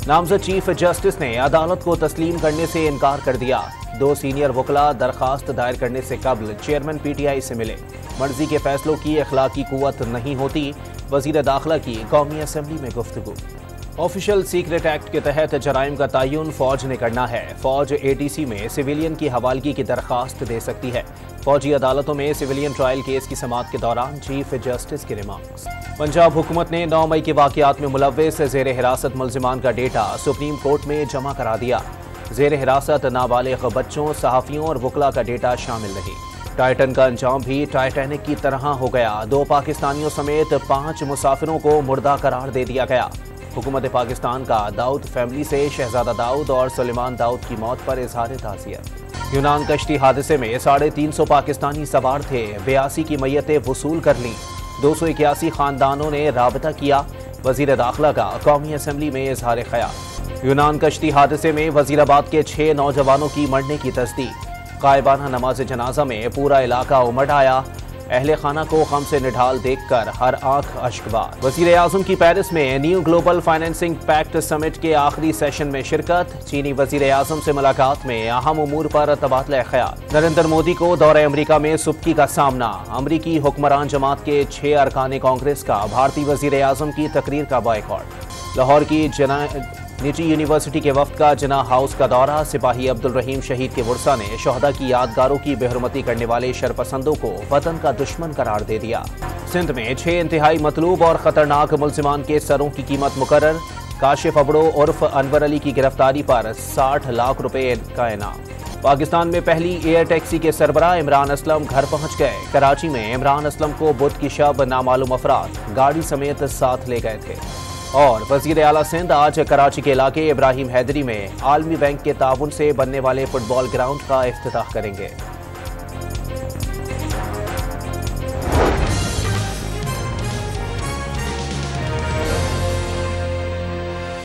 नामजद chief justice ने अदालत को तस्लीम करने से इनकार कर दिया। 2 सीनियर वकला दरखास्त दायर करने से कबल चेयरमैन पीटीआई से मिले। मर्जी के फैसलों की अखलाकी कुव्वत नहीं होती, वजीर दाखिला की कौमी असम्बली में गुफ्तगू। ऑफिशियल सीक्रेट एक्ट के तहत जराइम का तयन फौज ने करना है। फौज एटीसी में सिविलियन की हवालगी की दरखास्त दे सकती है। फौजी अदालतों में सिविलियन ट्रायल केस की समाअत के दौरान चीफ जस्टिस के रिमार्क्स। पंजाब हुकूमत ने 9 मई के वाकयात में मुलव्विस ज़ेर हिरासत मुल्जिमान का डेटा सुप्रीम कोर्ट में जमा करा दिया। ज़ेर हिरासत नाबालिग बच्चों, सहाफ़ियों और वकला का डेटा शामिल नहीं। टाइटन का अंजाम भी टाइटैनिक की तरह हो गया। 2 पाकिस्तानियों समेत 5 मुसाफिरों को मुर्दा करार दे दिया गया। हुकूमत पाकिस्तान का दाऊद फैमिली से शहजादा दाऊद और सुलेमान दाऊद की मौत पर इजहार ताज़ियत। यूनान कश्ती हादसे में 350 पाकिस्तानी सवार थे। 82 की मैयतें वसूल कर लीं। 281 खानदानों ने राबता किया। वजीर दाखिला का कौमी असम्बली में इजहार ख्याल। यूनान कश्ती हादसे में वजीराबाद के 6 नौजवानों की मरने की तस्दीक। कायबाना नमाज जनाजा में पूरा इलाका उमड़ आया। अहले खाना को गम से निढाल देखकर हर आंख अश्कबार। वजीर आजम की पेरिस में new global financing pact summit के आखिरी सेशन में शिरकत। चीनी वजीर आजम से मुलाकात में अहम उमूर पर तबादला ख्याल। नरेंद्र मोदी को दौरे अमरीका में सुबकी का सामना। अमरीकी हुक्मरान जमात के 6 अरकान कांग्रेस का भारतीय वजीर आजम की तकरीर का बॉयकॉट। लाहौर की निजी यूनिवर्सिटी के वफ्द का जिना हाउस का दौरा। सिपाही अब्दुल रहीम शहीद के वर्सा ने शोहदा की यादगारों की बेहरमती करने वाले शरपसंदों को वतन का दुश्मन करार दे दिया। सिंध में 6 इंतहाई मतलूब और खतरनाक मुल्जिमान के सरों की कीमत मुकर्रर। काशिफ अबड़ो उर्फ अनवर अली की गिरफ्तारी पर 60 लाख रुपए का इनाम। पाकिस्तान में पहली एयर टैक्सी के सरबराह इमरान असलम घर पहुंच गए। कराची में इमरान असलम को बुध की शब नामालूम अफराद गाड़ी समेत साथ ले गए थे। और वजीर आला सिंध आज कराची के इलाके इब्राहिम हैदरी में आलमी बैंक के ताउन से बनने वाले फुटबॉल ग्राउंड का इफ्तिताह करेंगे।